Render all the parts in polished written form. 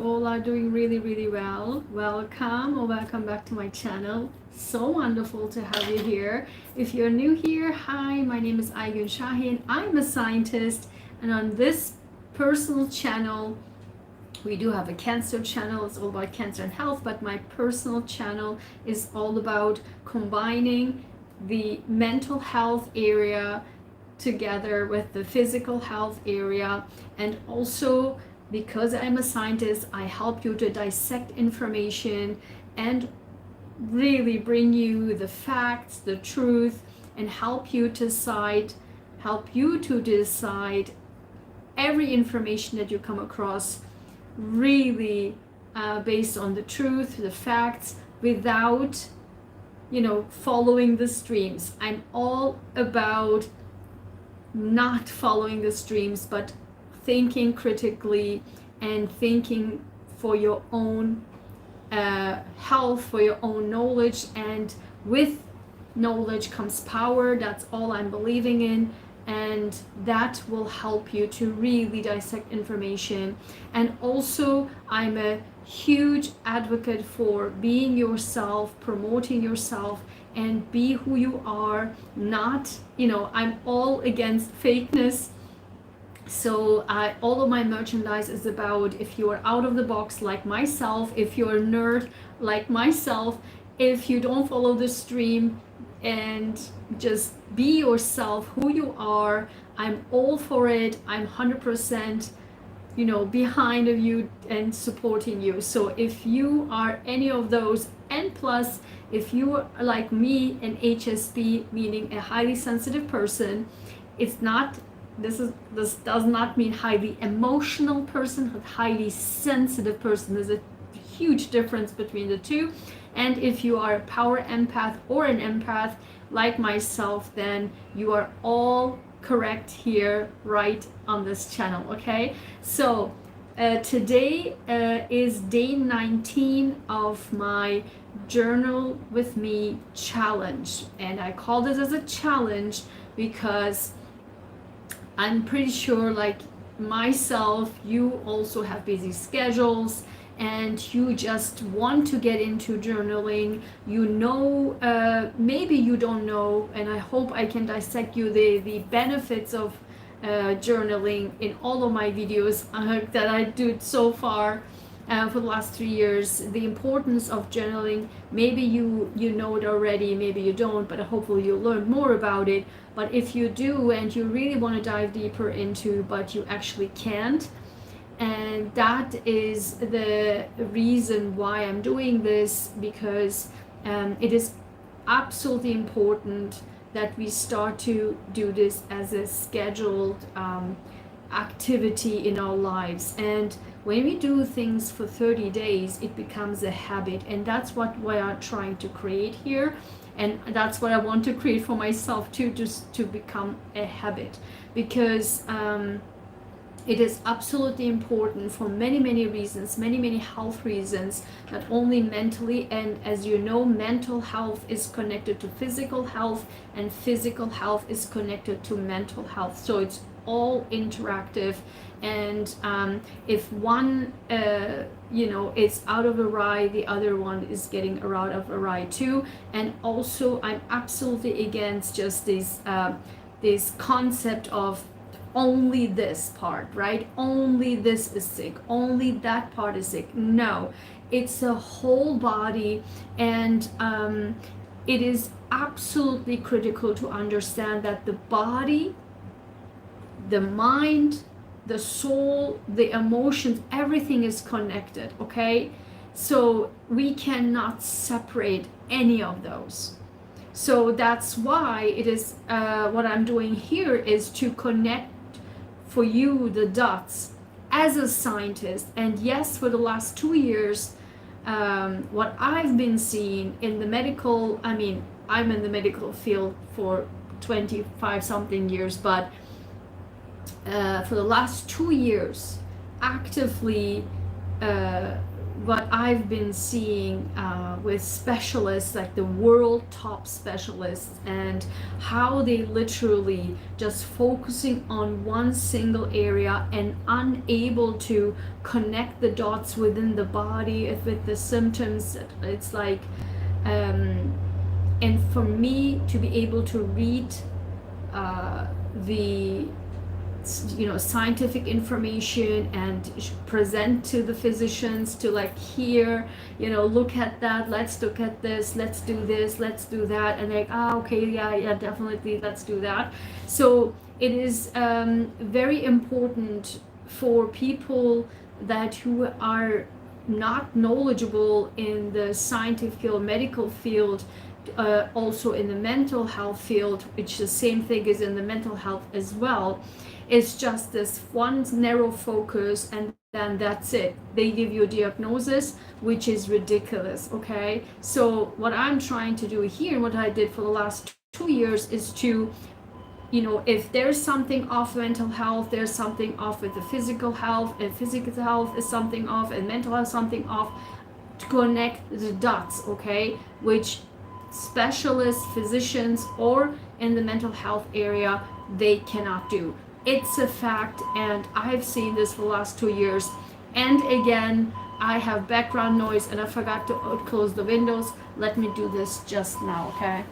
all are doing really, really well. Welcome or welcome back to my channel. So wonderful to have you here. If you're new here, hi, my name is Ayguen Sahin. I'm a scientist, and on this personal channel, we do have a cancer channel. It's all about cancer and health, but my personal channel is all about combining the mental health area together with the physical health area. And also, because I'm a scientist, I help you to dissect information and really bring you the facts, the truth, and help you to decide every information that you come across really based on the truth, the facts, without following the streams. I'm all about not following the streams, but thinking critically and thinking for your own health, for your own knowledge. And with knowledge comes power. That's all I'm believing in, and that will help you to really dissect information. And also, I'm a huge advocate for being yourself, promoting yourself, and be who you are. Not, I'm all against fakeness. So all of my merchandise is about, if you are out of the box like myself, if you're a nerd like myself, if you don't follow the stream and just be yourself, who you are, I'm all for it. I'm 100% behind of you and supporting you. So if you are any of those, and plus if you are like me, an HSP, meaning a highly sensitive person, it's not, this does not mean highly emotional person, but highly sensitive person. There's a huge difference between the two. And if you are a power empath or an empath like myself, then you are all correct here, right on this channel. Okay, so today is day 19 of my journal with me challenge, and I call this as a challenge because I'm pretty sure, like myself, you also have busy schedules and you just want to get into journaling. Maybe you don't know, and I hope I can dissect you the benefits of journaling in all of my videos that I do so far for the last 3 years. The importance of journaling, maybe you know it already, maybe you don't, but hopefully you'll learn more about it. But if you do and you really want to dive deeper into, but you actually can't, and that is the reason why I'm doing this, because it is absolutely important that we start to do this as a scheduled activity in our lives. And when we do things for 30 days, it becomes a habit, and that's what we are trying to create here. And that's what I want to create for myself too, just to become a habit, because it is absolutely important for many, many reasons, many, many health reasons, not only mentally. And as you know, mental health is connected to physical health, and physical health is connected to mental health. So it's all interactive. And if one is out of awry, the other one is getting out of awry too. And also, I'm absolutely against just this concept of only this part, right? Only this is sick, only that part is sick. No, it's a whole body. And it is absolutely critical to understand that the body, the mind, the soul, the emotions, everything is connected. Okay, so we cannot separate any of those. So that's why it is what I'm doing here is to connect for you the dots as a scientist. And yes, for the last 2 years, what I've been seeing in the medical, I'm in the medical field for 25 something years, but for the last 2 years, actively what I've been seeing with specialists, like the world top specialists, and how they literally just focusing on one single area and unable to connect the dots within the body with the symptoms. It's like, and for me to be able to read the scientific information and present to the physicians to like, here, look at that, let's look at this, let's do this, let's do that, and like, okay, yeah, definitely, let's do that. So it is very important for people that who are not knowledgeable in the scientific or medical field, also in the mental health field, which the same thing is in the mental health as well. It's just this one narrow focus, and then that's it. They give you a diagnosis, which is ridiculous, okay? So what I'm trying to do here, what I did for the last 2 years, is to, if there's something off mental health, there's something off with the physical health, and physical health is something off, and mental health something off, to connect the dots, okay? Which specialists, physicians, or in the mental health area, they cannot do. It's a fact, and I've seen this for the last 2 years. And again, I have background noise and I forgot to close the windows. Let me do this just now, okay?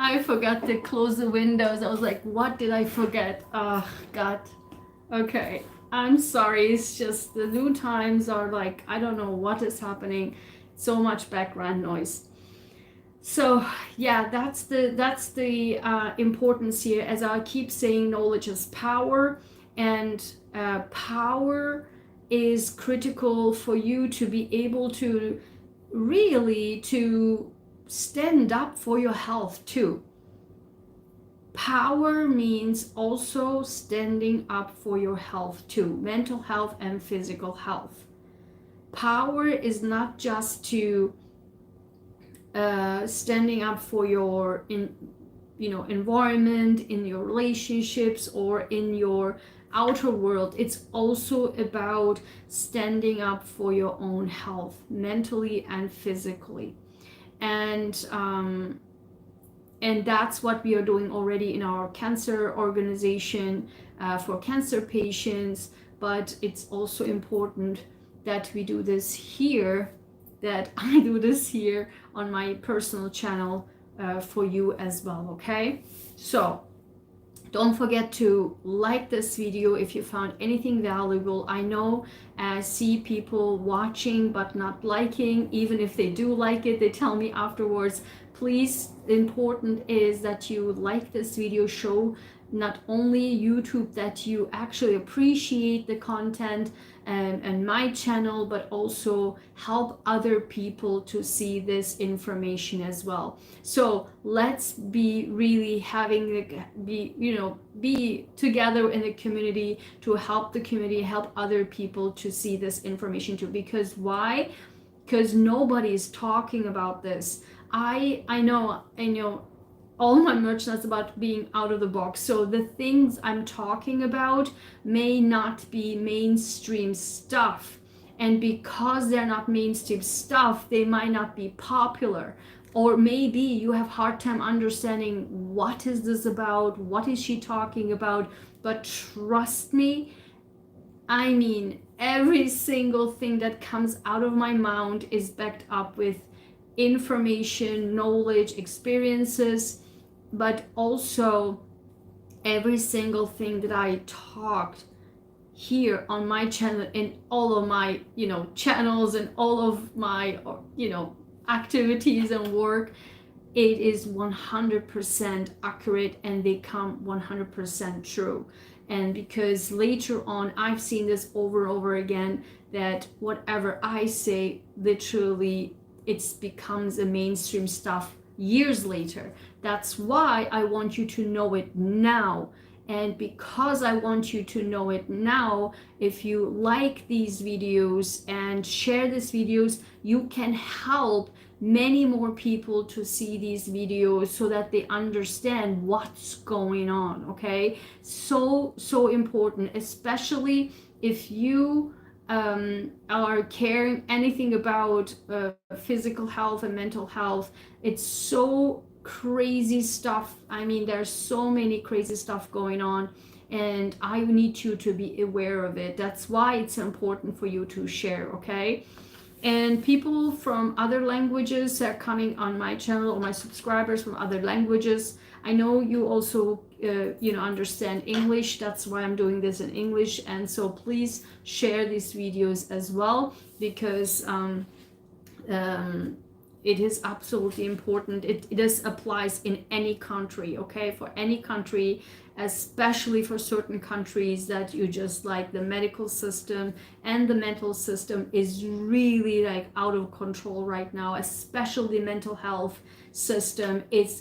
I forgot to close the windows. I was like, what did I forget? Oh, God. Okay. I'm sorry. It's just the new times are like, I don't know what is happening. So much background noise. So yeah, that's the importance here. As I keep saying, knowledge is power, and power is critical for you to be able to really to stand up for your health too. Power means also standing up for your health too, mental health and physical health. Power is not just to standing up for your environment, in your relationships, or in your outer world. It's also about standing up for your own health, mentally and physically. And that's what we are doing already in our cancer organization for cancer patients. But it's also important that we do this here, that I do this here on my personal channel for you as well, okay? So don't forget to like this video if you found anything valuable. I know I see people watching but not liking. Even if they do like it, they tell me afterwards. Please, important is that you like this video, show not only YouTube that you actually appreciate the content and my channel, but also help other people to see this information as well. So let's be really be together in the community to help the community, help other people to see this information too. Because why? Because nobody's talking about this. I know all my merchandise about being out of the box. So the things I'm talking about may not be mainstream stuff. And because they're not mainstream stuff, they might not be popular. Or maybe you have a hard time understanding what is this about, what is she talking about. But trust me, I mean, every single thing that comes out of my mouth is backed up with information, knowledge, experiences, but also every single thing that I talked here on my channel, in all of my channels and all of my activities and work, it is 100% accurate, and they come 100% true. And because later on I've seen this over and over again, that whatever I say, literally it becomes a mainstream stuff years later. That's why I want you to know it now. And because I want you to know it now, if you like these videos and share these videos, you can help many more people to see these videos so that they understand what's going on. Okay, so important, especially if you are caring anything about physical health and mental health. It's so crazy stuff. I mean, there's so many crazy stuff going on, and I need you to be aware of it. That's why it's important for you to share. Okay, and people from other languages are coming on my channel, or my subscribers from other languages. I know you also understand English. That's why I'm doing this in English, and so please share these videos as well, because it is absolutely important. It just applies in any country, okay? For any country, especially for certain countries that you just like, the medical system and the mental system is really like out of control right now, especially the mental health system is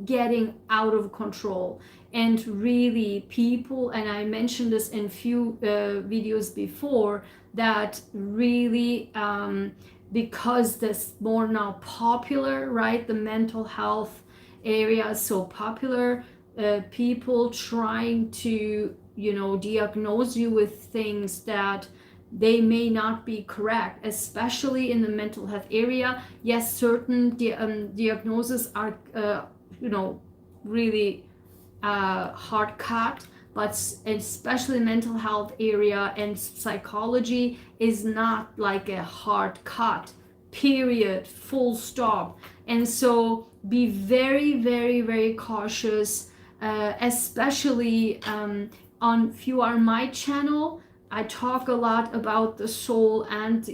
getting out of control. And really people, and I mentioned this in few videos before, that really because this more now popular, right? The mental health area is so popular. People trying to, diagnose you with things that they may not be correct, especially in the mental health area. Yes, certain diagnoses are, really hard cut, but especially mental health area and psychology is not like a hard cut, period, full stop. And so be very, very, very cautious, especially if you are my channel. I talk a lot about the soul, and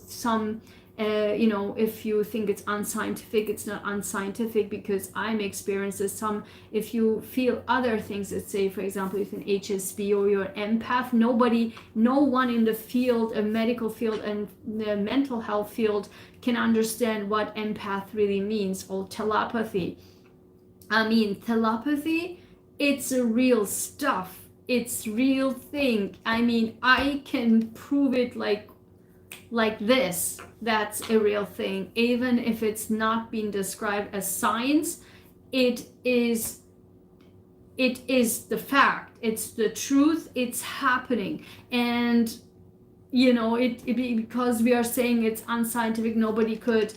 some if you think it's unscientific, it's not unscientific, because I'm experiencing some. If you feel other things, let's say for example if an HSP or you're empath, no one in the field, a medical field and the mental health field, can understand what empath really means, or telepathy. I mean, telepathy, it's a real stuff. It's real thing. I mean, I can prove it like this. That's a real thing. Even if it's not being described as science, it is the fact. It's the truth. It's happening. And because we are saying it's unscientific, nobody could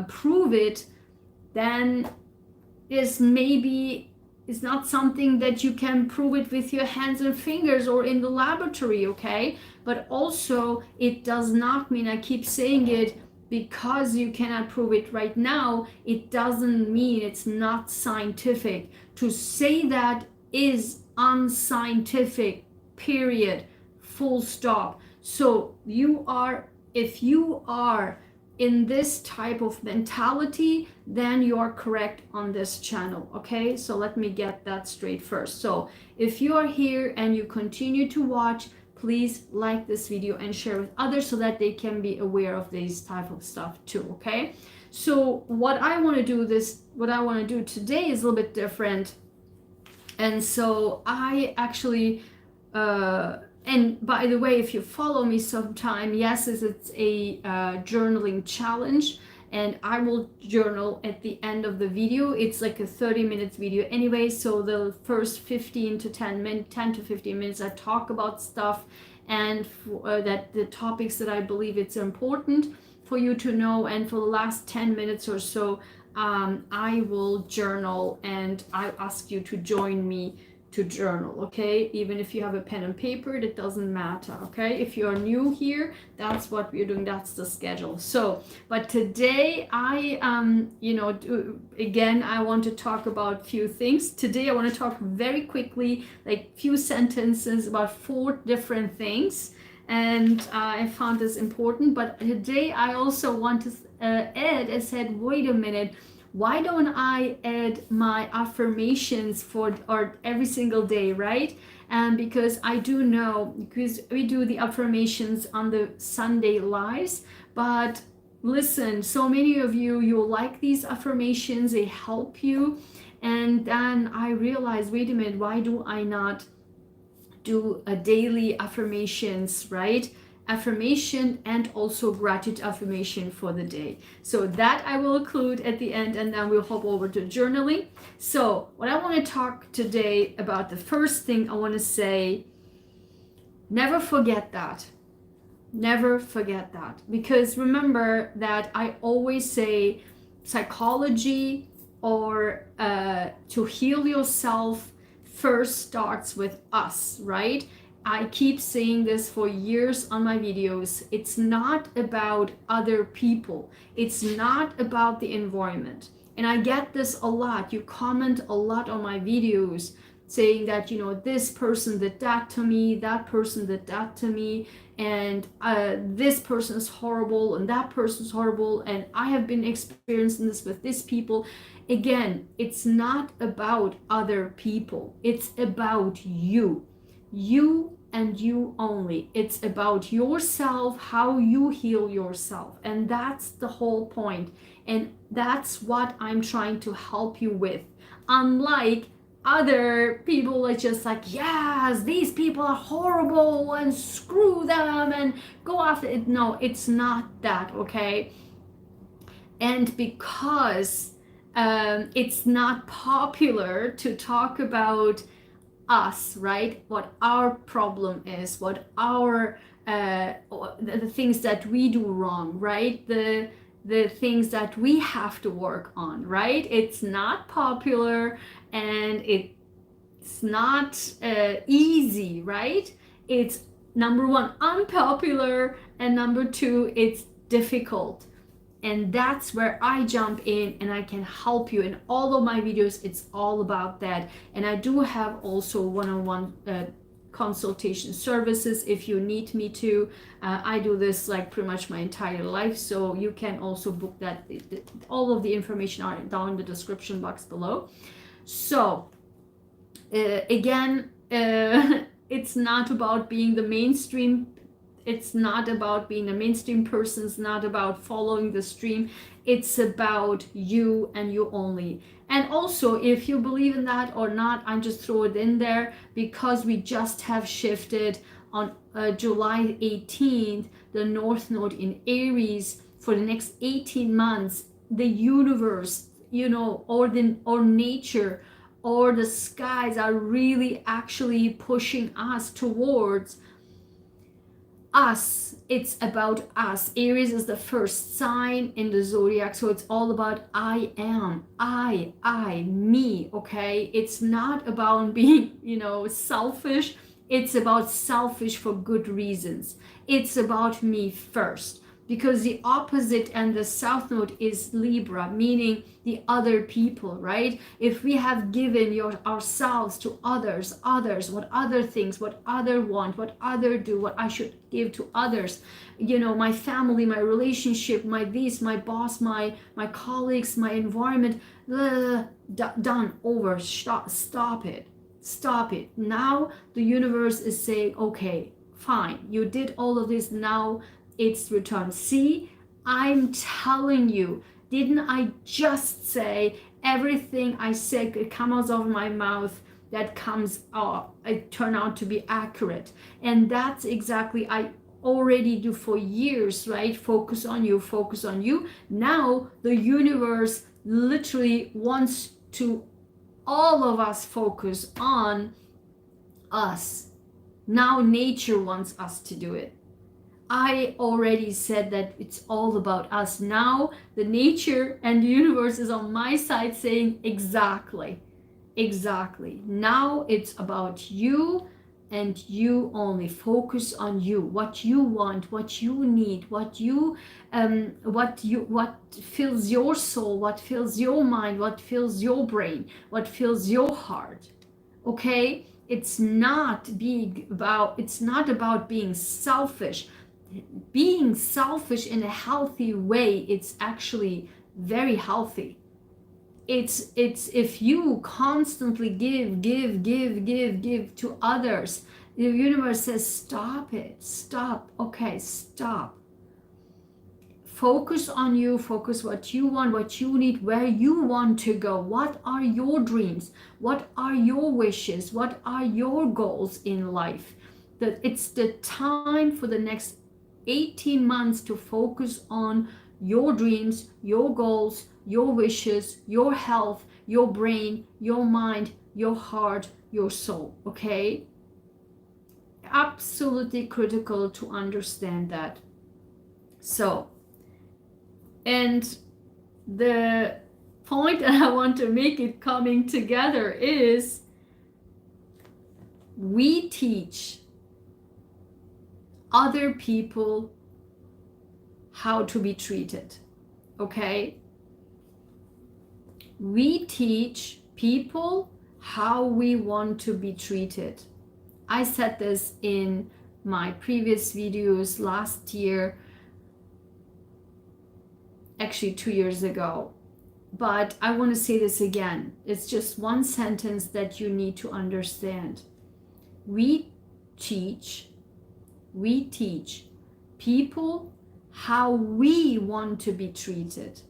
prove it, then it's not something that you can prove it with your hands and fingers or in the laboratory, okay? But also, it does not mean, I keep saying it, because you cannot prove it right now, it doesn't mean it's not scientific. To say that is unscientific, period, full stop. So if you are in this type of mentality, then you're correct on this channel, okay? So let me get that straight first. So if you are here and you continue to watch, please like this video and share with others so that they can be aware of these type of stuff too, okay? So what I want to do today is a little bit different. And so I actually and by the way, if you follow me sometime, yes, it's a journaling challenge, and I will journal at the end of the video. It's like a 30-minute video anyway, so the first 10 to 15 minutes I talk about stuff, and that the topics that I believe it's important for you to know, and for the last 10 minutes or so I will journal, and I ask you to join me to journal, okay? Even if you have a pen and paper, it doesn't matter, okay? If you're new here, that's what we're doing, that's the schedule. So, but today I again, I want to talk about few things. Today I want to talk very quickly, like few sentences about 4 different things, and I found this important. But today I also want to add, I said, wait a minute, why don't I add my affirmations or every single day, right? And because I do know, because we do the affirmations on the Sunday lives, but listen, so many of you like these affirmations, they help you, And then I realized, wait a minute, why do I not do a daily affirmations, right? Affirmation and also gratitude affirmation for the day. So that I will include at the end, and then we'll hop over to journaling. So what I want to talk today about, the first thing I want to say, never forget that. Never forget that. Because remember that I always say psychology or to heal yourself first starts with us, right? I keep saying this for years on my videos. It's not about other people. It's not about the environment. And I get this a lot. You comment a lot on my videos saying that, you know, this person did that to me, that person did that to me, and this person is horrible and that person is horrible, and I have been experiencing this with these people. Again, it's not about other people. It's about you. You and you only. It's about yourself, how you heal yourself. And that's the whole point. And that's what I'm trying to help you with. Unlike other people are just like, yes, these people are horrible and screw them and go after it. No, it's not that, okay? And because it's not popular to talk about us, right? What our problem is, what our the things that we do wrong, right? The things that we have to work on, right? It's not popular, and it's not easy, right? It's number one, unpopular, and number two, it's difficult. And that's where I jump in and I can help you. In all of my videos, it's all about that. And I do have also one-on-one consultation services if you need me to. I do this like pretty much my entire life, so you can also book that. All of the information are down in the description box below. So again, it's not about being the mainstream. It's not about being a mainstream person. It's not about following the stream. It's about you and you only. And also, if you believe in that or not, I just throw it in there because we just have shifted on July 18th, the North Node in Aries for the next 18 months. The universe, you know, or nature or the skies are really actually pushing us towards us. It's about us. Aries is the first sign in the zodiac, so it's all about I am, I, me, okay? It's not about being, you know, selfish. It's about selfish for good reasons. It's about me first, because the opposite and the south node is Libra, meaning the other people, right? If we have given ourselves to others, what other things, what other want, what other do, what I should give to others, you know, my family, my relationship, my this, my boss, my colleagues, my environment, done, over, stop it. Now the universe is saying, okay, fine, you did all of this, now it's return. See, I'm telling you, didn't I just say everything I said it comes out of my mouth that comes out, it turned out to be accurate? And that's exactly I already do for years, right? Focus on you. Now the universe literally wants to all of us focus on us. Now nature wants us to do it. I already said that it's all about us. Now the nature and the universe is on my side saying exactly. Now it's about you and you only. Focus on you, what you want, what you need, what fills your soul, what fills your mind, what fills your brain, what fills your heart. Okay? It's not about being selfish. Being selfish in a healthy way, it's actually very healthy. It's if you constantly give to others, the universe says stop it. Stop. Okay, stop. Focus on you, focus what you want, what you need, where you want to go. What are your dreams? What are your wishes? What are your goals in life? That it's the time for the next 18 months to focus on your dreams, your goals, your wishes, your health, your brain, your mind, your heart, your soul, okay? Absolutely critical to understand that. So, and the point that I want to make it coming together is we teach other people how to be treated, okay? We teach people how we want to be treated. I said this in my previous videos last year, actually 2 years ago, but I want to say this again. It's just one sentence that you need to understand. We teach people how we want to be treated.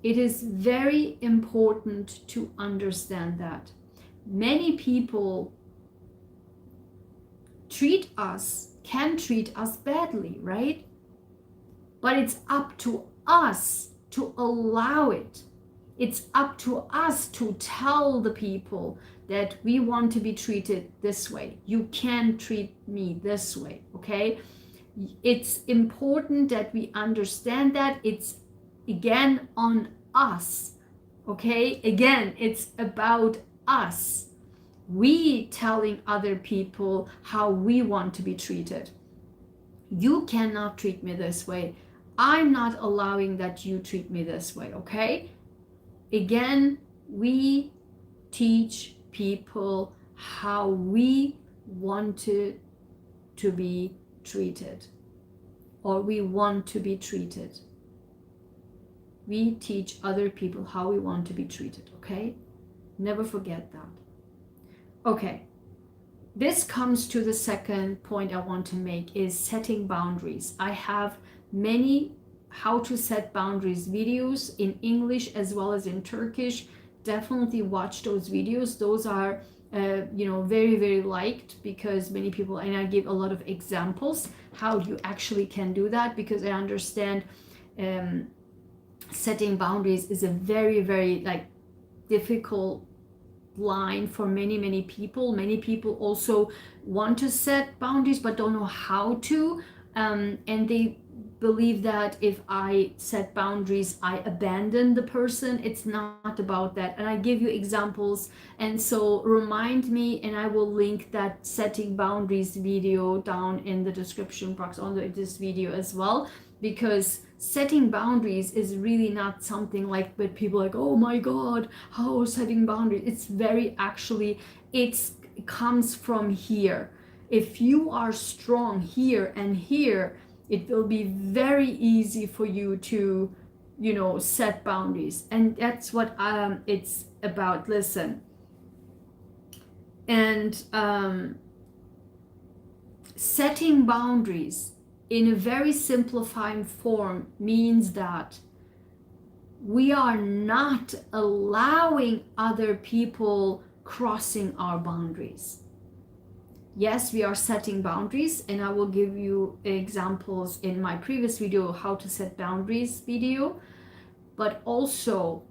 It is very important to understand that. Many people can treat us badly, right? But it's up to us to allow it. It's up to us to tell the people that we want to be treated this way. You can't treat me this way, okay? It's important that we understand that. It's again on us, okay? Again, it's about us. We telling other people how we want to be treated. You cannot treat me this way. I'm not allowing that you treat me this way, okay? Again, we teach people how we want to be treated, or we want to be treated. We teach other people how we want to be treated, okay? Never forget that. Okay, this comes to the second point I want to make, is setting boundaries. I have many how to set boundaries videos in English as well as in Turkish. Definitely watch those videos. Those are very, very liked because many people, and I give a lot of examples how you actually can do that, because I understand setting boundaries is a very, very difficult line for many people. Many people also want to set boundaries but don't know how to, and they believe that if I set boundaries, I abandon the person. It's not about that. And I give you examples. And so remind me, and I will link that setting boundaries video down in the description box under this video as well, because setting boundaries is really not something like what people like, oh my God, how setting boundaries? It's very, actually, it comes from here. If you are strong here and here, it will be very easy for you to, set boundaries. And that's what it's about. Listen. And setting boundaries in a very simplifying form means that we are not allowing other people crossing our boundaries. Yes, we are setting boundaries, and I will give you examples in my previous video, how to set boundaries video. But also,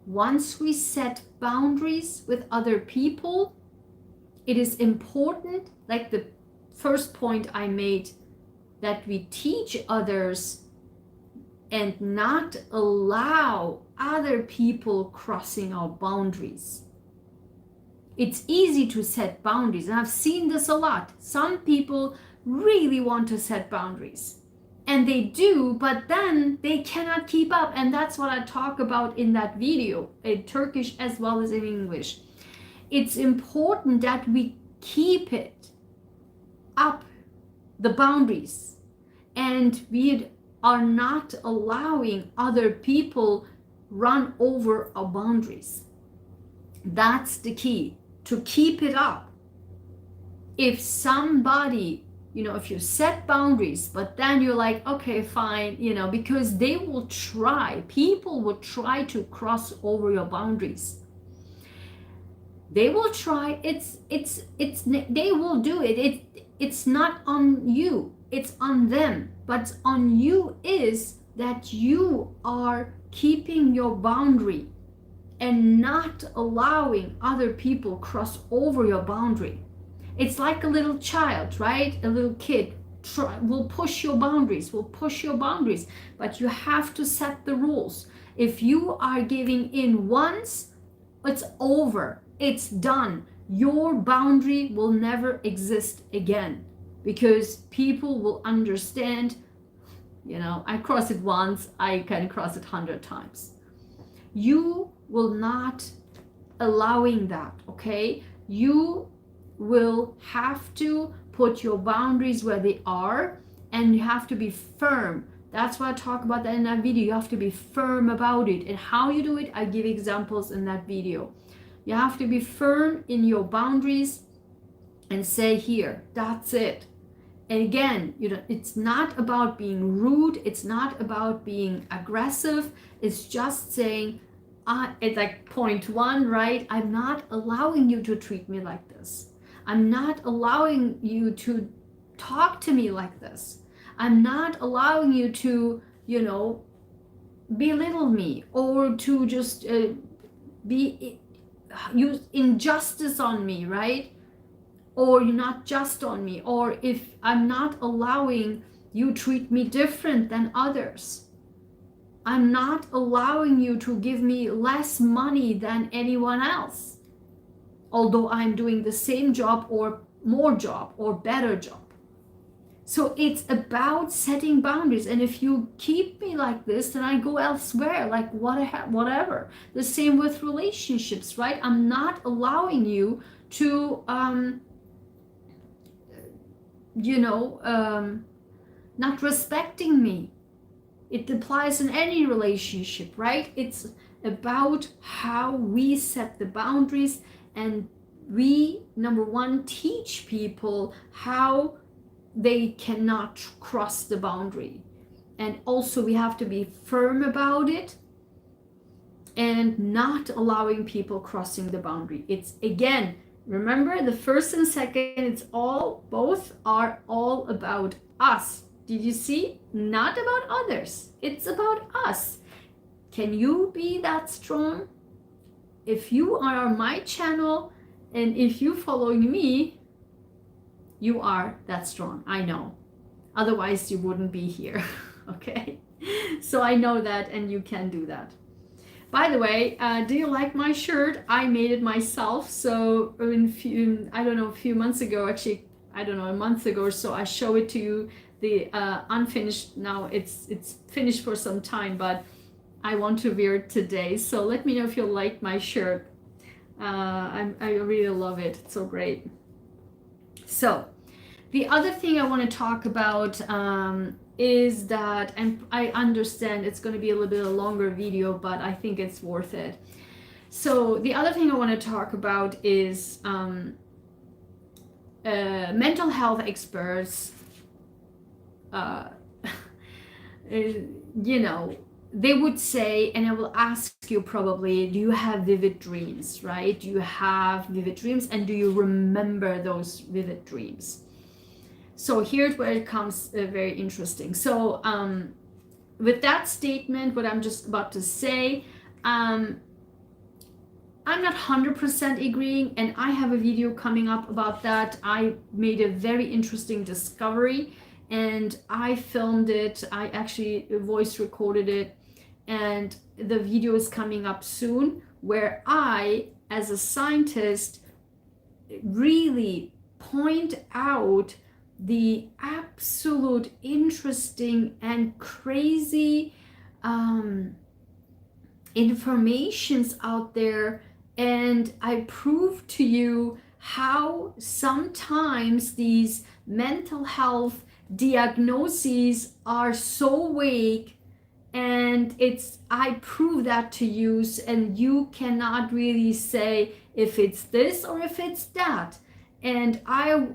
once we set boundaries with other people, it is important, like the first point I made, that we teach others and not allow other people crossing our boundaries. It's easy to set boundaries, and I've seen this a lot. Some people really want to set boundaries, and they do, but then they cannot keep up. And that's what I talk about in that video, in Turkish as well as in English. It's important that we keep it up, the boundaries, and we are not allowing other people run over our boundaries. That's the key, to keep it up. If somebody you know, if you set boundaries, but then you're like, okay, fine, you know, because they will try, people will try to cross over your boundaries. They will try. They will do it. It's not on you, it's on them. But on you is that you are keeping your boundary and not allowing other people cross over your boundary. It's like a little child, right? A little kid will push your boundaries, but you have to set the rules. If you are giving in once, it's over, it's done. Your boundary will never exist again, because people will understand, you know, I cross it once, I can cross it 100 times. You will not allowing that, okay? You will have to put your boundaries where they are, and you have to be firm. That's why I talk about that in that video. You have to be firm about it. And how you do it, I give examples in that video. You have to be firm in your boundaries and say, here, that's it. And again, you know, it's not about being rude, it's not about being aggressive, it's just saying, it's like point one, right? I'm not allowing you to treat me like this. I'm not allowing you to talk to me like this. I'm not allowing you to, you know, belittle me, or to just use injustice on me, right? Or you're not just on me, or if I'm not allowing you treat me different than others. I'm not allowing you to give me less money than anyone else, although I'm doing the same job or more job or better job. So it's about setting boundaries. And if you keep me like this, then I go elsewhere, like whatever. The same with relationships, right? I'm not allowing you to, not respecting me. It applies in any relationship, right? It's about how we set the boundaries, and we, number one, teach people how they cannot cross the boundary. And also we have to be firm about it and not allowing people crossing the boundary. It's, again, remember the first and second, it's both are all about us. Did you see? Not about others. It's about us. Can you be that strong? If you are on my channel and if you following me, you are that strong. I know. Otherwise, you wouldn't be here. Okay? So I know that, and you can do that. By the way, do you like my shirt? I made it myself. So a few months ago, actually, a month ago or so, I show it to you. The unfinished, now it's finished for some time, but I want to wear it today. So let me know if you like my shirt. I really love it. It's so great. So the other thing I want to talk about is that, and I understand it's going to be a little bit of a longer video, but I think it's worth it. So the other thing I want to talk about is mental health experts, they would say, and I will ask you probably, do you have vivid dreams, right? Do you have vivid dreams, and do you remember those vivid dreams? So here's where it comes very interesting. So with that statement, what I'm just about to say, I'm not 100% agreeing, and I have a video coming up about that. I made a very interesting discovery, and I filmed it. I actually voice recorded it, and the video is coming up soon, where I, as a scientist, really point out the absolute interesting and crazy informations out there, and I prove to you how sometimes these mental health diagnoses are so vague, and I prove that to you, and you cannot really say if it's this or if it's that. And I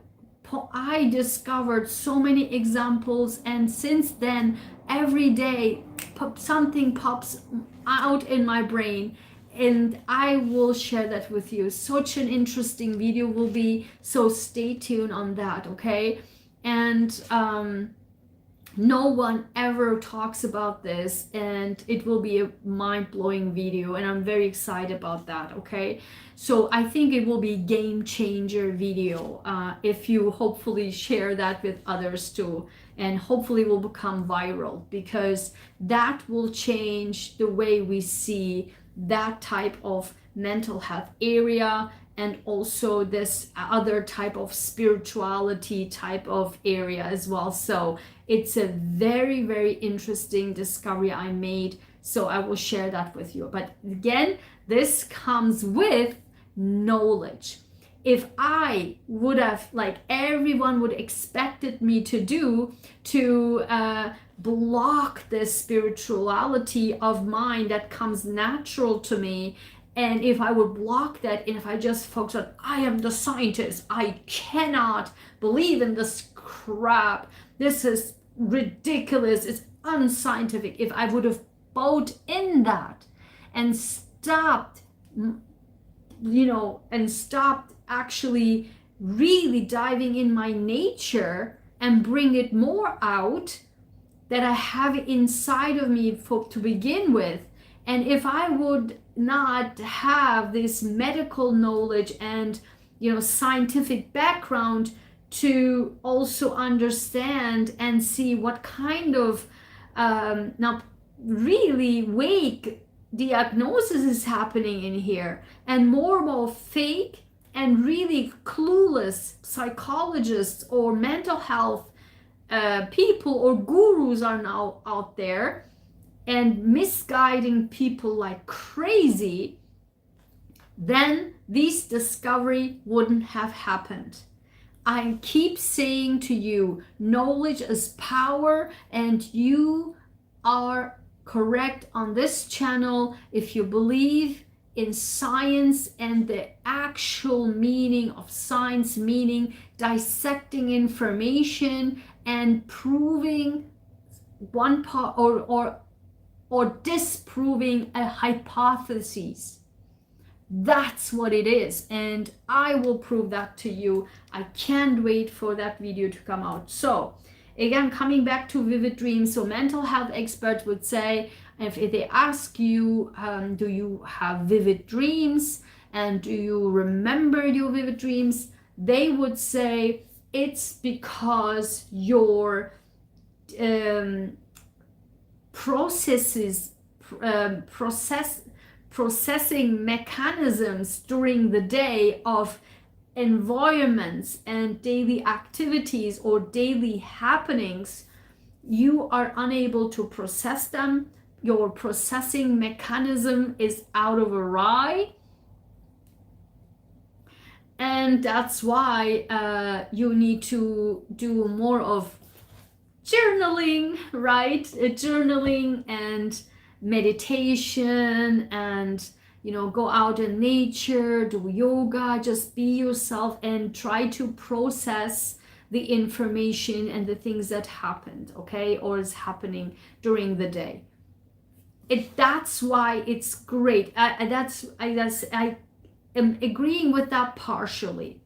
I discovered so many examples, and since then every day something pops out in my brain, and I will share that with you. Such an interesting video will be, so stay tuned on that, okay? And no one ever talks about this, and it will be a mind-blowing video, and I'm very excited about that, okay? So I think it will be game changer video if you hopefully share that with others too, and hopefully will become viral, because that will change the way we see that type of mental health area, and also this other type of spirituality type of area as well. So it's a very, very interesting discovery I made, so I will share that with you. But again, this comes with knowledge. If I would have, like everyone would expected me to do, to block this spirituality of mine that comes natural to me, and if I would block that, and if I just focus on, I am the scientist, I cannot believe in this crap, this is ridiculous, it's unscientific, if I would have bought in that and stopped, and stopped actually really diving in my nature and bring it more out that I have inside of me to begin with, and if I would not have this medical knowledge and scientific background to also understand and see what kind of now really vague diagnosis is happening in here, and more fake and really clueless psychologists or mental health people or gurus are now out there and misguiding people like crazy, then this discovery wouldn't have happened. I keep saying to you, knowledge is power, and you are correct on this channel if you believe in science and the actual meaning of science, meaning dissecting information and proving one part or disproving a hypothesis. That's what it is, and I will prove that to you. I can't wait for that video to come out. So again, coming back to vivid dreams, so mental health experts would say, if they ask you, do you have vivid dreams and do you remember your vivid dreams, they would say it's because your processing mechanisms during the day of environments and daily activities or daily happenings, you are unable to process them. Your processing mechanism is out of awry, and that's why you need to do more of journaling, right? Journaling and meditation, and go out in nature, do yoga, just be yourself and try to process the information and the things that happened, okay, or is happening during the day. That's why it's great. I am agreeing with that partially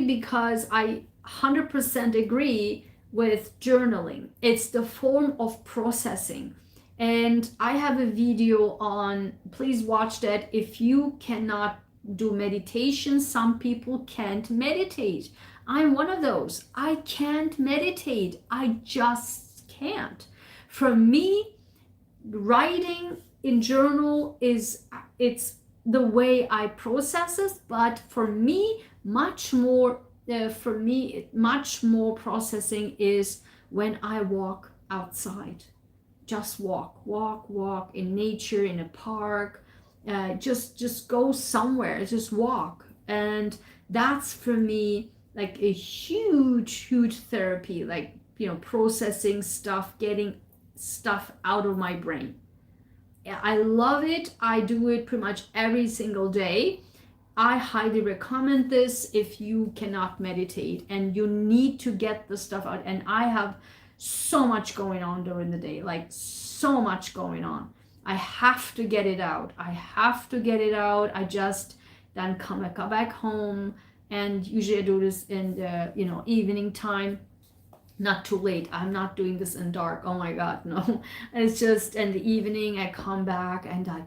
because I 100% agree with journaling. It's the form of processing, and I have a video on, please watch that. If you cannot do meditation, some people can't meditate. I'm one of those. I can't meditate. I just can't. For me, writing in journal it's the way I process it, but for me much more processing is when I walk outside. Just walk in nature, in a park, just go somewhere, just walk. And that's for me like a huge therapy, like processing stuff, getting stuff out of my brain. I love it. I do it pretty much every single day. I highly recommend this if you cannot meditate and you need to get the stuff out. And I have so much going on during the day, like so much going on. I have to get it out. I have to get it out. I just then come back home, and usually I do this in the evening time. Not too late. I'm not doing this in dark. Oh my God, no. It's just in the evening I come back and I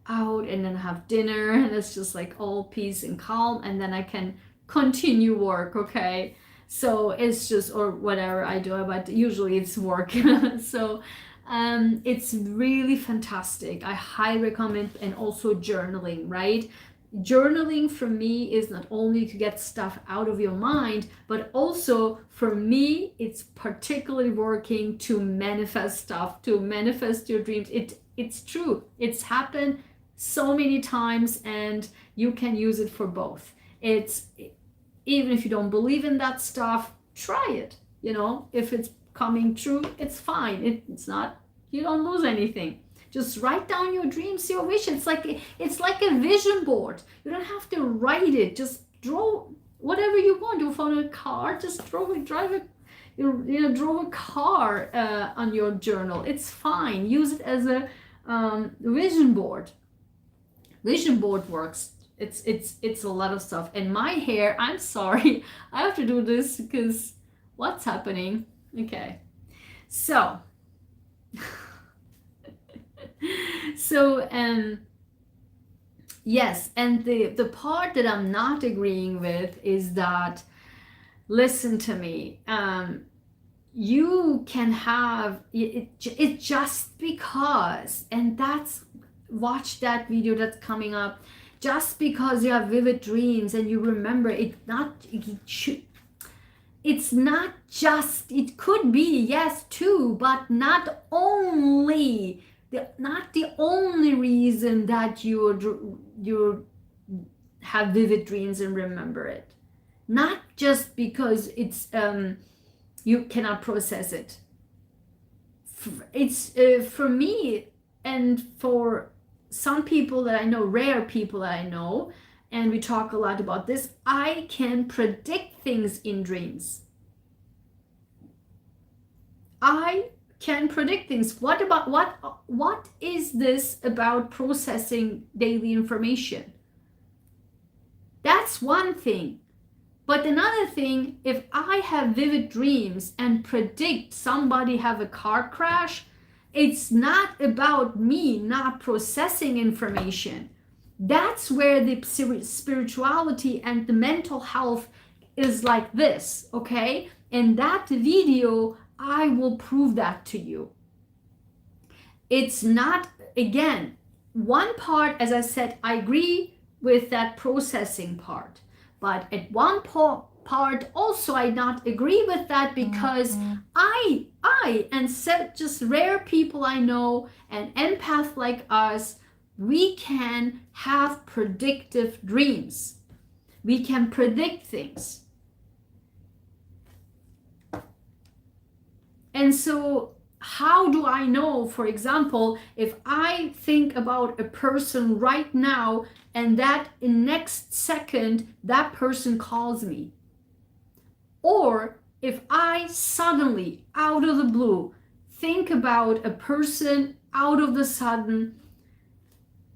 out and then have dinner, and it's just like all peace and calm, and then I can continue work. Okay, so it's just, or whatever I do, but usually it's work. So it's really fantastic. I highly recommend. And also journaling, right? Journaling for me is not only to get stuff out of your mind, but also for me it's particularly working to manifest stuff, to manifest your dreams. It's true, it's happened so many times, and you can use it for both. It's, even if you don't believe in that stuff, try it. If it's coming true, it's fine. It's not, you don't lose anything. Just write down your dreams, your wishes. It's like a vision board. You don't have to write it. Just draw whatever you want. You found a car, just draw a car on your journal. It's fine. Use it as a vision board. Vision board works. It's a lot of stuff. And my hair, I'm sorry, I have to do this because what's happening? Okay, so. So yes, and the part that I'm not agreeing with is that, listen to me, you can have it just because, and that's, watch that video that's coming up, just because you have vivid dreams and you remember it, it's not just, it could be, yes, too, but not the only reason that you have vivid dreams and remember it. Not just because it's you cannot process it. It's for me and for some people that I know, rare people that I know, and we talk a lot about this, I can predict things in dreams. I can predict things. What is this about processing daily information? That's one thing. But another thing, if I have vivid dreams and predict somebody have a car crash, it's not about me not processing information. That's where the spirituality and the mental health is like this, okay? In that video, I will prove that to you. It's not, again, one part, as I said, I agree with that processing part. But at one part also I not agree with that, because I and just rare people I know, and empath like us, we can have predictive dreams. We can predict things. And so how do I know, for example, if I think about a person right now and that in next second that person calls me? Or if I suddenly, out of the blue, think about a person out of the sudden,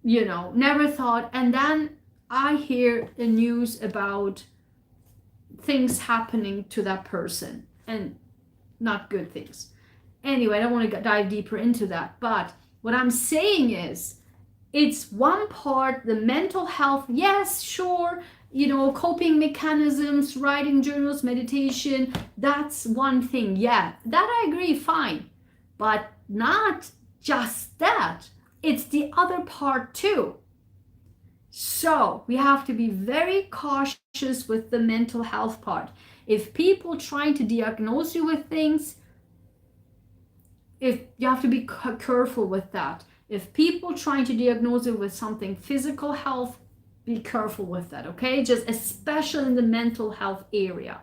never thought, and then I hear the news about things happening to that person, and not good things. Anyway, I don't want to dive deeper into that, but what I'm saying is, it's one part, the mental health, yes, sure, coping mechanisms, writing journals, meditation, that's one thing, yeah, that I agree, fine, but not just that, it's the other part too. So we have to be very cautious with the mental health part. If people trying to diagnose you with things, if you have to be careful with that. If people trying to diagnose you with something physical health, be careful with that, okay? Just especially in the mental health area.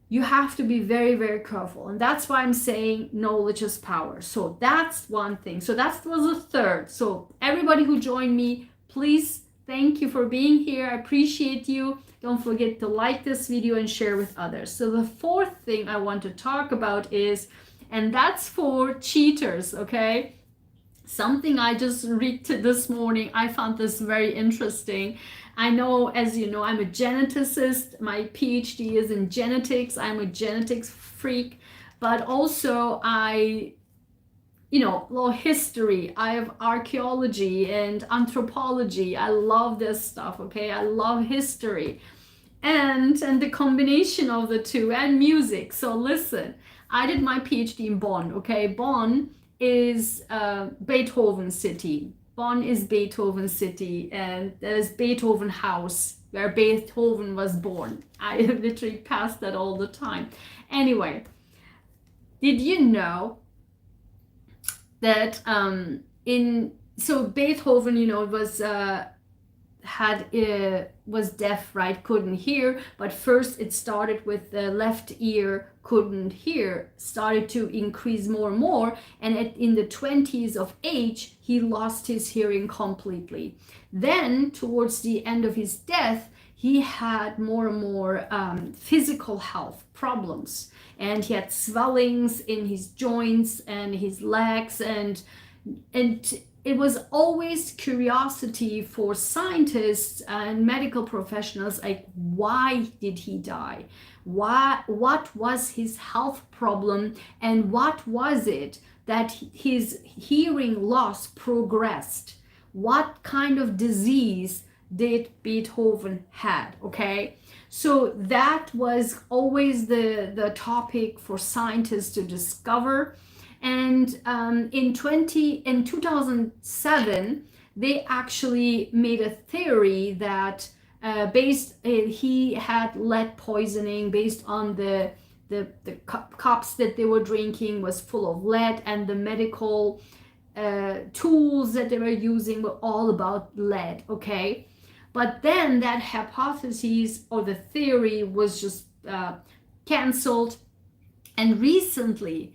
You have to be very, very careful. And that's why I'm saying knowledge is power. So that's one thing. So that was the third. So everybody who joined me, please Thank you for being here. I appreciate you. Don't forget to like this video and share with others. So the fourth thing I want to talk about is, and that's for cheaters, okay? Something I just read this morning. I found this very interesting. I know, as you know, I'm a geneticist. My PhD is in genetics. I'm a genetics freak, but also little history. I have archaeology and anthropology. I love this stuff, okay? I love history and the combination of the two, and music. So listen, I did my PhD in Bonn, okay? Bonn is Beethoven city. Bonn is Beethoven city, and there's Beethoven house where Beethoven was born. I literally pass that all the time. Anyway, did you know that Beethoven, was deaf, right? Couldn't hear, but first it started with the left ear, couldn't hear, started to increase more and more, and in the 20s of age he lost his hearing completely. Then towards the end of his death, he had more and more physical health problems, and he had swellings in his joints and his legs, and it was always curiosity for scientists and medical professionals, like, why did he die? What was his health problem, and what was it that his hearing loss progressed? What kind of disease did Beethoven had? Okay, so that was always the topic for scientists to discover. And in 2007, they actually made a theory that he had lead poisoning based on the cups that they were drinking was full of lead, and the medical tools that they were using were all about lead, okay? But then that hypothesis or the theory was just canceled, and recently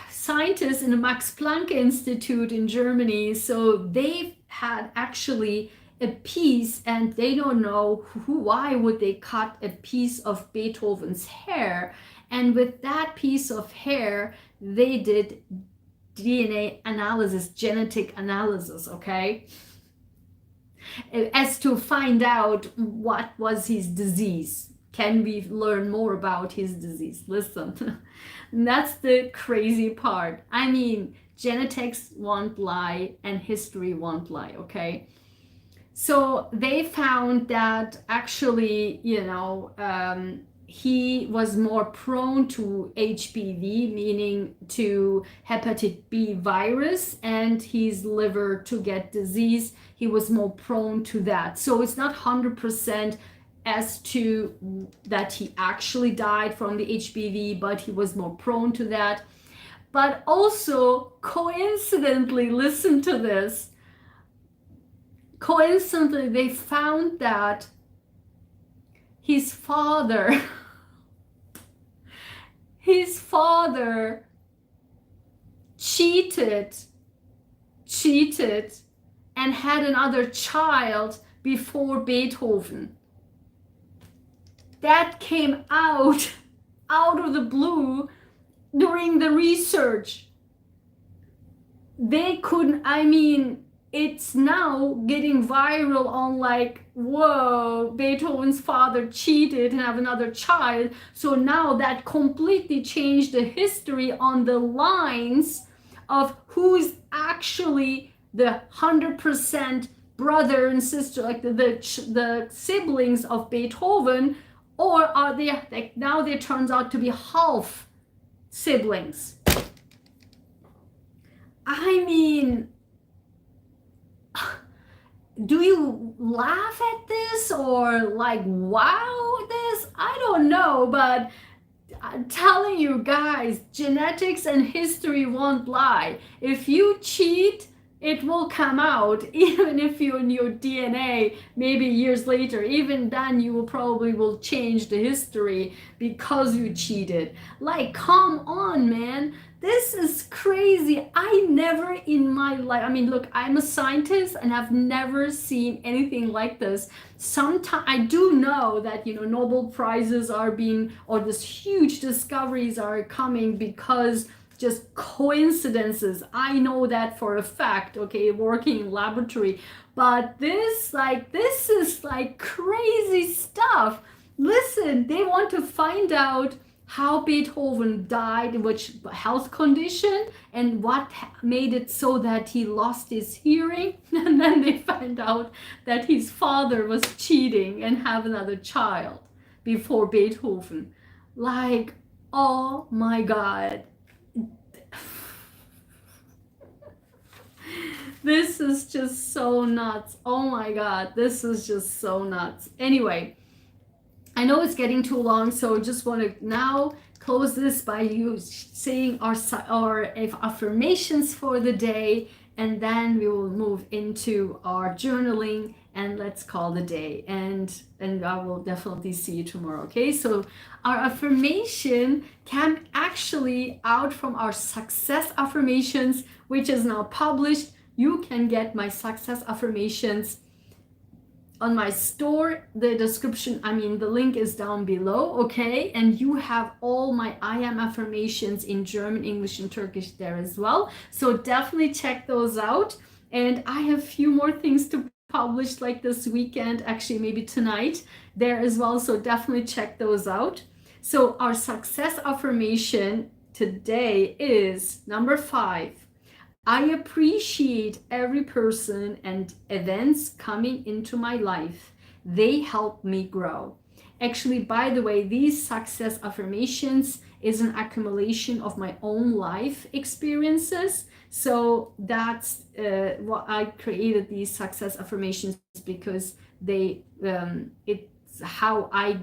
scientists in the Max Planck Institute in Germany, so they've had actually a piece, and they don't know why would they cut a piece of Beethoven's hair, and with that piece of hair they did DNA analysis, genetic analysis, okay, as to find out what was his disease. Can we learn more about his disease? Listen, that's the crazy part. I mean, genetics won't lie and history won't lie, okay? So they found that actually, he was more prone to HPV, meaning to hepatitis B virus, and his liver to get disease. He was more prone to that. So it's not 100% as to that he actually died from the HPV, but he was more prone to that. But also, coincidentally, listen to this, coincidentally, they found that his father cheated and had another child before Beethoven. That came out of the blue during the research. They couldn't, it's now getting viral on like, whoa, Beethoven's father cheated and have another child. So now that completely changed the history on the lines of who's actually the 100% brother and sister, like the siblings of Beethoven, or are they, like, now they turns out to be half siblings. Do you laugh at this or like wow this? I don't know, but I'm telling you guys, genetics and history won't lie. If you cheat, it will come out. Even if you're in your DNA maybe years later, even then you will probably will change the history because you cheated. Like, come on, man, this is crazy. I never in my life, I mean, look, I'm a scientist and I've never seen anything like this. Sometimes I do know that, you know, Nobel Prizes are being, or this huge discoveries are coming because just coincidences. I know that for a fact, okay, working in laboratory. But this is like crazy stuff. Listen, they want to find out how Beethoven died, in which health condition, and what made it so that he lost his hearing. And then they find out that his father was cheating and have another child before Beethoven. Like, oh my God. This is just so nuts. Oh my God, this is just so nuts. Anyway, I know it's getting too long, so I just want to now close this by you saying our affirmations for the day, and then we will move into our journaling, and let's call the day. And I will definitely see you tomorrow. Okay, so our affirmation came actually out from our Success Affirmations, which is now published. You can get my Success Affirmations on my store. The description, I mean, the link is down below, okay? And you have all my I am affirmations in German, English, and Turkish there as well. So definitely check those out. And I have a few more things to publish like this weekend, actually maybe tonight there as well. So definitely check those out. So our Success Affirmation today is number 5. I appreciate every person and events coming into my life. They help me grow. Actually, by the way, these Success Affirmations is an accumulation of my own life experiences. So that's what I created these Success Affirmations, because they it's how I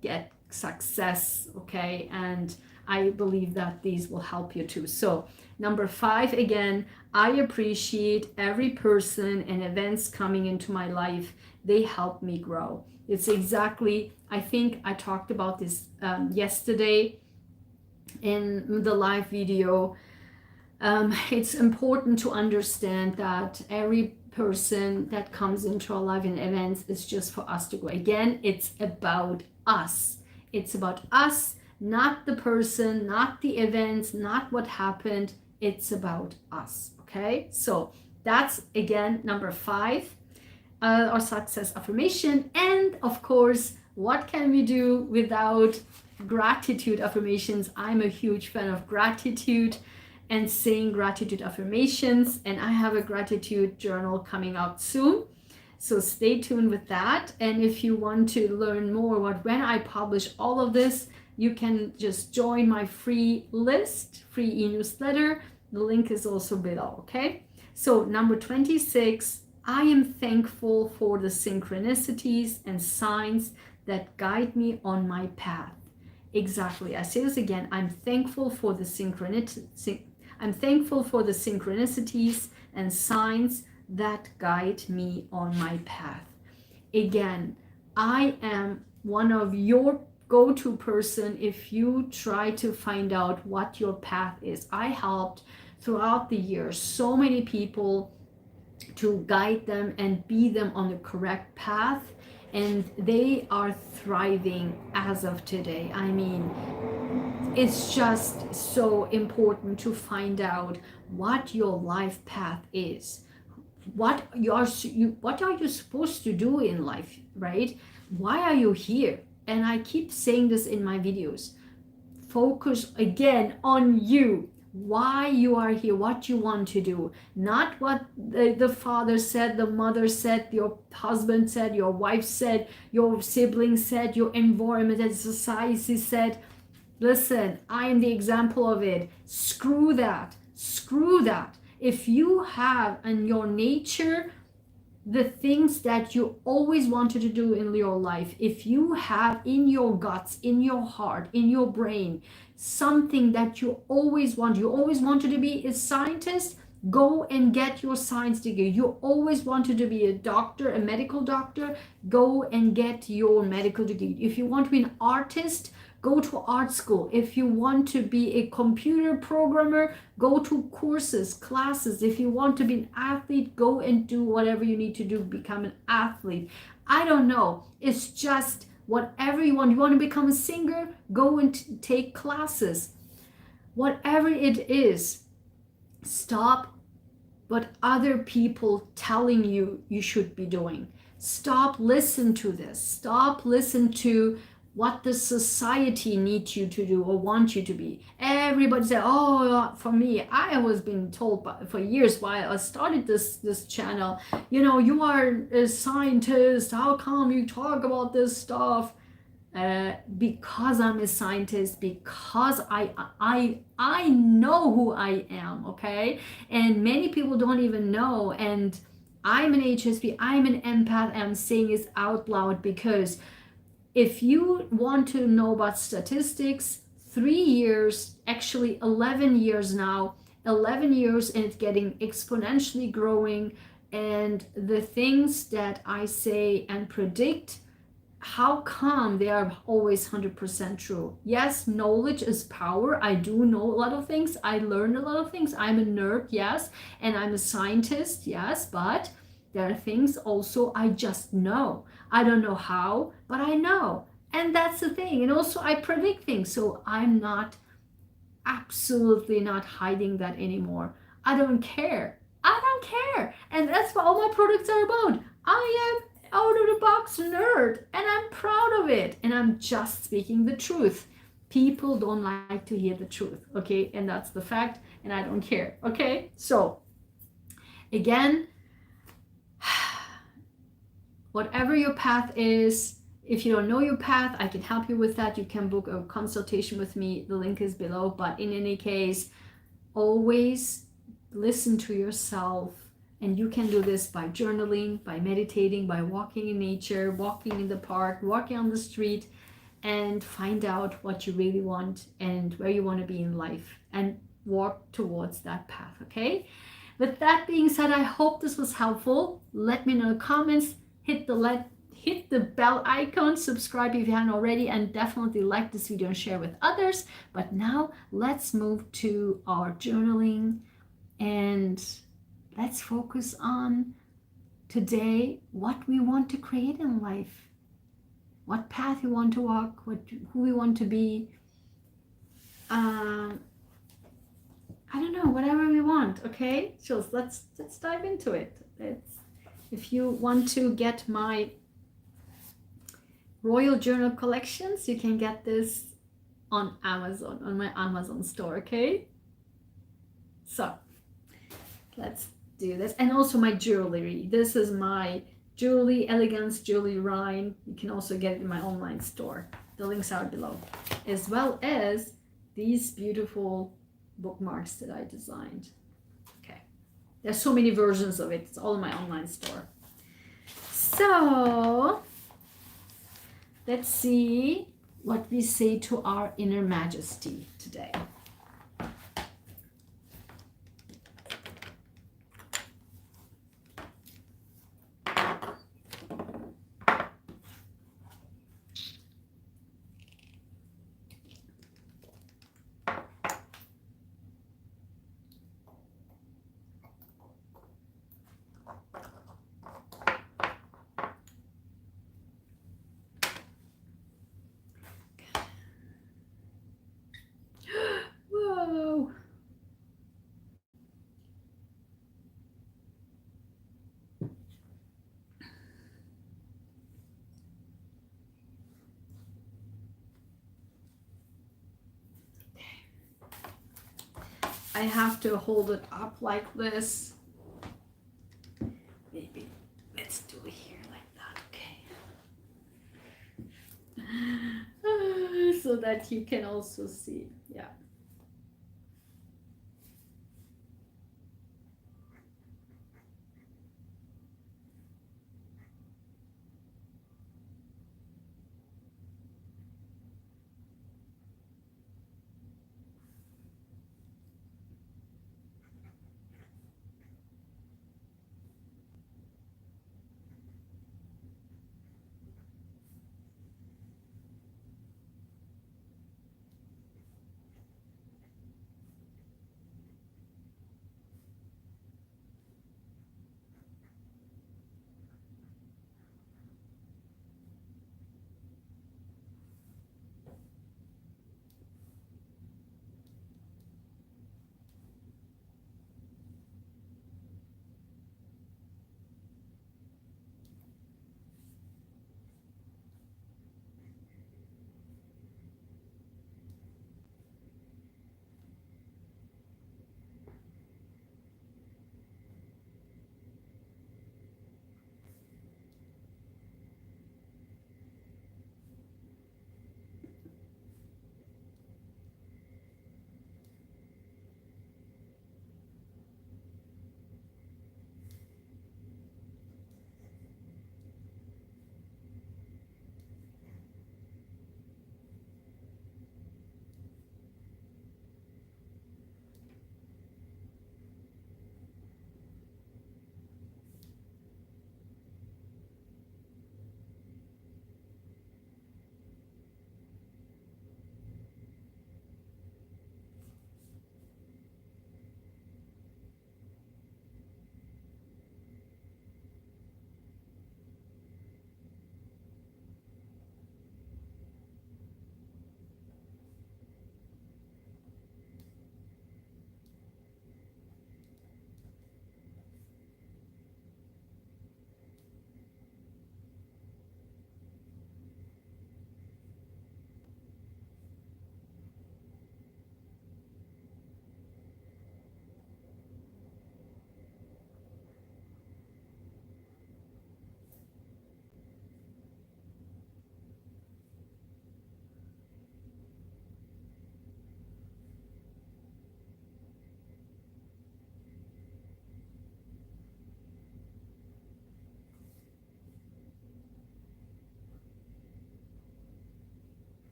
get success, okay? And I believe that these will help you too. So number 5, again, I appreciate every person and events coming into my life. They help me grow. It's exactly, I think I talked about this yesterday in the live video. It's important to understand that every person that comes into our life and events is just for us to grow. Again, it's about us. It's about us, not the person, not the events, not what happened. It's about us, okay? So that's, again, number 5, our Success Affirmation. And of course, what can we do without gratitude affirmations? I'm a huge fan of gratitude and saying gratitude affirmations, and I have a gratitude journal coming out soon. So stay tuned with that. And if you want to learn more about when I publish all of this, you can just join my free list, free e-newsletter. The link is also below, okay? So number 26, I am thankful for the synchronicities and signs that guide me on my path. Exactly. I say this again. I'm thankful for the synchronicities and signs that guide me on my path. Again, I am one of your go-to person if you try to find out what your path is. I helped throughout the years so many people to guide them and be them on the correct path, and they are thriving as of today. I mean, it's just so important to find out what your life path is. What are you supposed to do in life, right? Why are you here? And I keep saying this in my videos. Focus again on you. Why you are here, what you want to do, not what the father said, the mother said, your husband said, your wife said, your siblings said, your environment and society said. Listen, I am the example of it. Screw that. Screw that. If you have in your nature the things that you always wanted to do in your life, if you have in your guts, in your heart, in your brain, something that you always wanted to be a scientist, Go and get your science degree. You always wanted to be a doctor, a medical doctor. Go and get your medical degree. If you want to be an artist, go to art school. If you want to be a computer programmer, go to courses, classes. If you want to be an athlete, go and do whatever you need to do, become an athlete. I don't know. It's just whatever you want. You want to become a singer? Go and take classes. Whatever it is, stop what other people telling you you should be doing. Stop listen to this. Stop listen to what the society needs you to do or wants you to be. Everybody said, oh, for me, I was being told for years while I started this channel, you know, you are a scientist. How come you talk about this stuff? Because I'm a scientist, because I know who I am, okay? And many people don't even know. And I'm an HSP, I'm an empath, I'm saying it out loud because if you want to know about statistics, 3 years, actually 11 years now, 11 years, and it's getting exponentially growing. And the things that I say and predict, how come they are always 100% true? Yes, knowledge is power. I do know a lot of things. I learned a lot of things. I'm a nerd, yes, and I'm a scientist, yes, but there are things also I just know. I don't know how, but I know. And that's the thing. And also I predict things. So I'm not, absolutely not hiding that anymore. I don't care. I don't care. And that's what all my products are about. I am out of the box nerd and I'm proud of it. And I'm just speaking the truth. People don't like to hear the truth. Okay. And that's the fact. And I don't care. Okay. So again, whatever your path is, if you don't know your path, I can help you with that. You can book a consultation with me. The link is below. But in any case, always listen to yourself. And you can do this by journaling, by meditating, by walking in nature, walking in the park, walking on the street, and find out what you really want and where you want to be in life and walk towards that path, okay? With that being said, I hope this was helpful. Let me know in the comments. Hit the bell icon, subscribe if you haven't already, and definitely like this video and share with others. But now let's move to our journaling and let's focus on today what we want to create in life, what path we want to walk, who we want to be. I don't know, whatever we want. Okay, so let's dive into it. If you want to get my Royal Journal collections, you can get this on Amazon, on my Amazon store. Okay, so let's do this. And also my jewelry. This is my jewelry, elegance jewelry line. You can also get it in my online store. The links are below, as well as these beautiful bookmarks that I designed. Okay, there's so many versions of it. It's all in my online store. So let's see what we say to our inner majesty today. Whoa. I have to hold it up like this. Maybe let's do it here like that, okay? So that you can also see, yeah.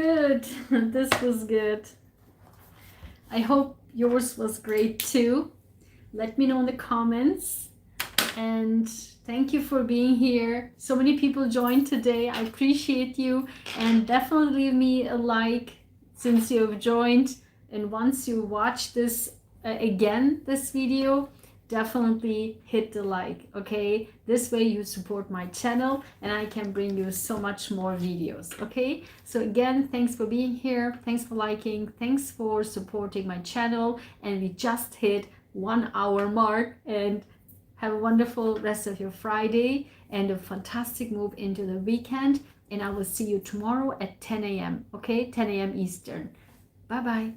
good. This was good. I hope yours was great too. Let me know in the comments. And thank you for being here. So many people joined today. I appreciate you. And definitely leave me a like since you have joined. And once you watch this again, this video, definitely hit the like, okay? This way you support my channel and I can bring you so much more videos, okay? So again, thanks for being here. Thanks for liking. Thanks for supporting my channel. And we just hit 1 hour mark. And have a wonderful rest of your Friday and a fantastic move into the weekend. And I will see you tomorrow at 10 a.m. Okay, 10 a.m. Eastern. Bye-bye.